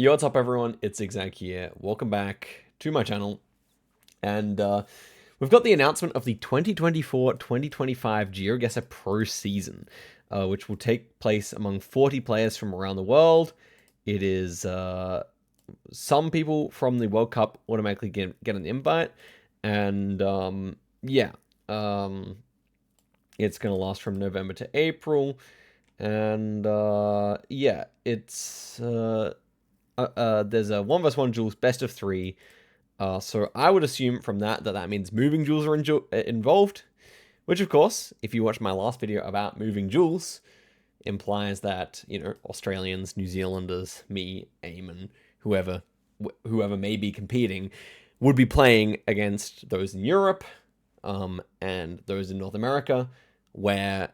Yo, what's up everyone? It's Zigzag here. Welcome back to my channel. And we've got the announcement of the 2024-2025 Geoguessr Pro season, which will take place among 40 players from around the world. It is some people from the World Cup automatically get an invite. And yeah, it's going to last from November to April. And yeah, it's... there's a 1 vs 1 duels best of 3. So I would assume from that means moving duels are involved, which of course, if you watch my last video about moving duels, implies that, you know, Australians, New Zealanders, me, Eamon, whoever may be competing, would be playing against those in Europe, and those in North America, where,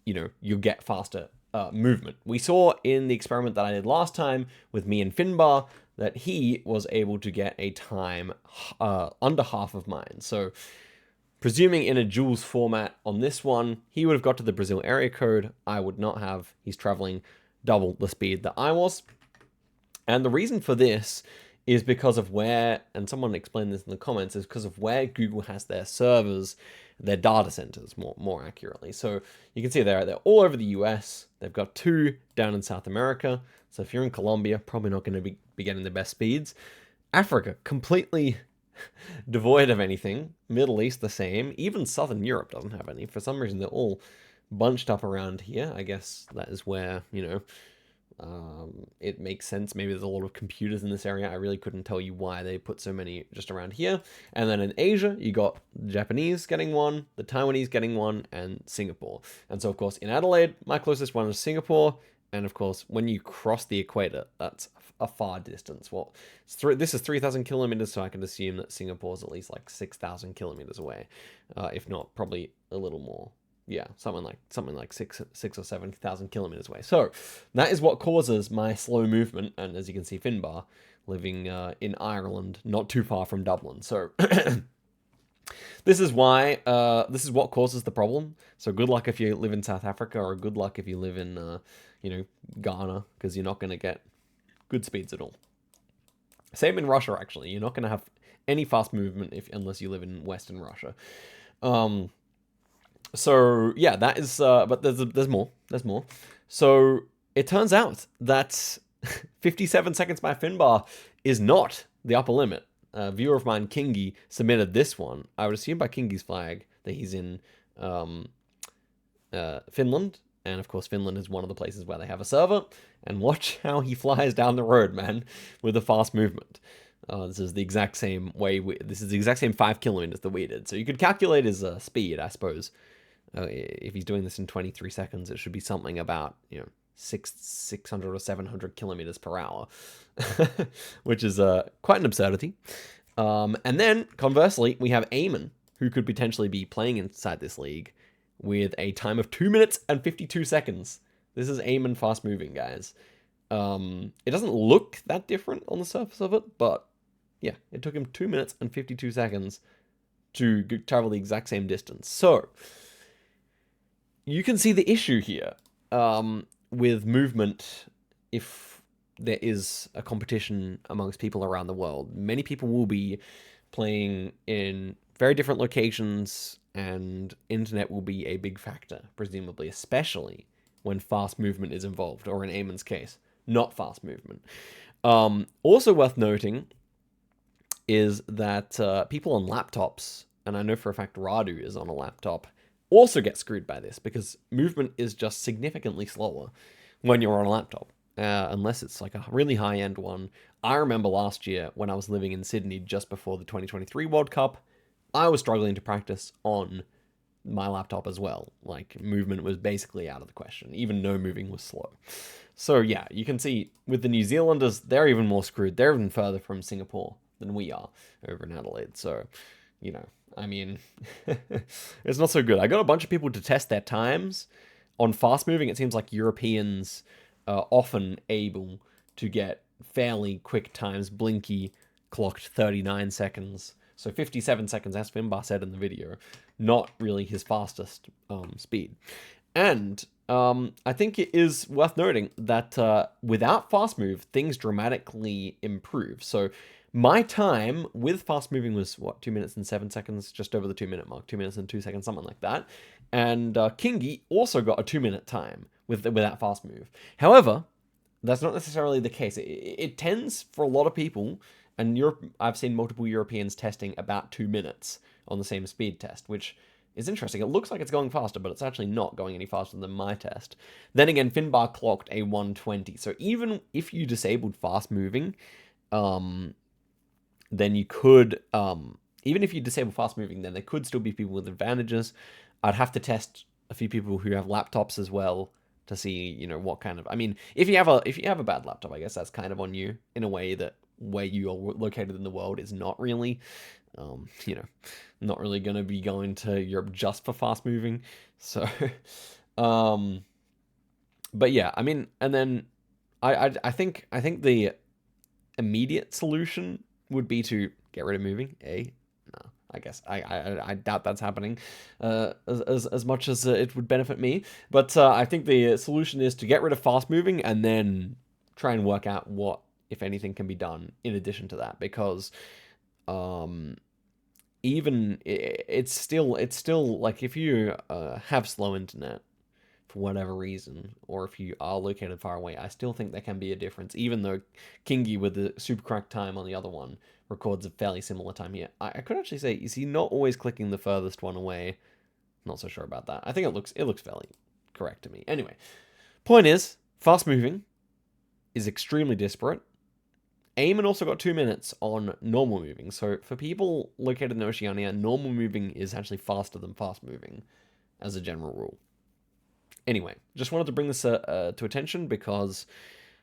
you know, you get faster movement. We saw in the experiment that I did last time with me and Finbar that he was able to get a time under half of mine. So presuming in a duels format on this one, he would have got to the Brazil area code. I would not have. He's traveling double the speed that I was. And the reason for this is because of where, and someone explained this in the comments, is because of where Google has their servers, their data centers, more accurately. So you can see they're all over the US. They've got 2 down in South America. So if you're in Colombia, probably not going to be getting the best speeds. Africa, completely devoid of anything. Middle East, the same. Even Southern Europe doesn't have any. For some reason, they're all bunched up around here. I guess that is where, you know, it makes sense. Maybe there's a lot of computers in this area. I really couldn't tell you why they put so many just around here. And then in Asia, you got the Japanese getting one, the Taiwanese getting one, and Singapore. And so, of course, in Adelaide, my closest one is Singapore. And of course, when you cross the equator, that's a far distance. Well, this is 3,000 kilometers, so I can assume that Singapore is at least like 6,000 kilometers away, if not probably a little more. Yeah, something like 6 or 7,000 kilometers away. So that is what causes my slow movement. And as you can see, Finbar living in Ireland, not too far from Dublin. So this is why this is what causes the problem. So good luck if you live in South Africa, or good luck if you live in you know, Ghana, because you're not going to get good speeds at all. Same in Russia, actually. You're not going to have any fast movement unless you live in Western Russia. So yeah, that is, but there's more. There's more. So it turns out that 57 seconds by Finbar is not the upper limit. A viewer of mine, Kingy, submitted this one. I would assume by Kingy's flag that he's in Finland. And of course, Finland is one of the places where they have a server. And watch how he flies down the road, man, with a fast movement. This is the exact same way. This is the exact same 5 kilometers that we did. So you could calculate his speed, I suppose. If he's doing this in 23 seconds, it should be something about, you know, 600 or 700 kilometers per hour, which is quite an absurdity. And then conversely, we have Eamon, who could potentially be playing inside this league with a time of 2 minutes and 52 seconds. This is Eamon fast moving, guys. It doesn't look that different on the surface of it, but yeah, it took him 2 minutes and 52 seconds to travel the exact same distance. So you can see the issue here with movement. If there is a competition amongst people around the world, many people will be playing in very different locations, and internet will be a big factor, presumably, especially when fast movement is involved, or in Eamon's case, not fast movement. Also worth noting is that people on laptops, and I know for a fact Radu is on a laptop, also get screwed by this, because movement is just significantly slower when you're on a laptop, unless it's like a really high-end one. I remember last year when I was living in Sydney just before the 2023 World Cup, I was struggling to practice on my laptop as well. Like, movement was basically out of the question. Even no moving was slow. So yeah, you can see with the New Zealanders, they're even more screwed. They're even further from Singapore than we are over in Adelaide. So, you know, I mean, it's not so good. I got a bunch of people to test their times. On fast moving, it seems like Europeans are often able to get fairly quick times. Blinky clocked 39 seconds. So 57 seconds, as Finbar said in the video, not really his fastest speed. And I think it is worth noting that without fast move, things dramatically improve. So my time with fast moving was what, 2 minutes and 7 seconds, just over the 2 minute mark, 2 minutes and 2 seconds, something like that. And Kingi also got a 2 minute time without fast move. However, that's not necessarily the case. It tends for a lot of people, and I've seen multiple Europeans testing about 2 minutes on the same speed test, which is interesting. It looks like it's going faster, but it's actually not going any faster than my test. Then again, Finbar clocked a 120. So even if you disabled fast moving, then you could, even if you disable fast moving, then there could still be people with advantages. I'd have to test a few people who have laptops as well to see, what kind of. I mean, if you have a bad laptop, I guess that's kind of on you in a way that where you are located in the world is not really, not really gonna be going to Europe just for fast moving. So, but yeah, I mean, and then I think the immediate solution would be to get rid of moving. No, I guess I doubt that's happening as much as it would benefit me. But I think the solution is to get rid of fast moving and then try and work out what, if anything, can be done in addition to that, because even it's still like if you have slow internet for whatever reason, or if you are located far away, I still think there can be a difference, even though Kingi with the super cracked time on the other one records a fairly similar time here. I could actually say, is he not always clicking the furthest one away? Not so sure about that. I think it looks fairly correct to me. Anyway, point is, fast moving is extremely disparate. Eamon also got 2 minutes on normal moving. So for people located in Oceania, normal moving is actually faster than fast moving as a general rule. Anyway, just wanted to bring this to attention because,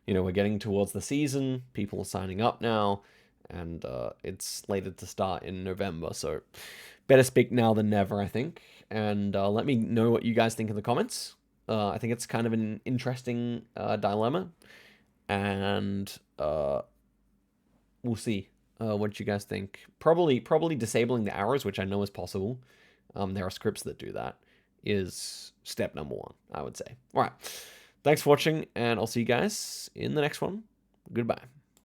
we're getting towards the season. People are signing up now, and it's slated to start in November. So better speak now than never, I think. And let me know what you guys think in the comments. I think it's kind of an interesting dilemma. And we'll see what you guys think. Probably disabling the arrows, which I know is possible. There are scripts that do that. Is step number 1, I would say. All right. Thanks for watching, and I'll see you guys in the next one. Goodbye.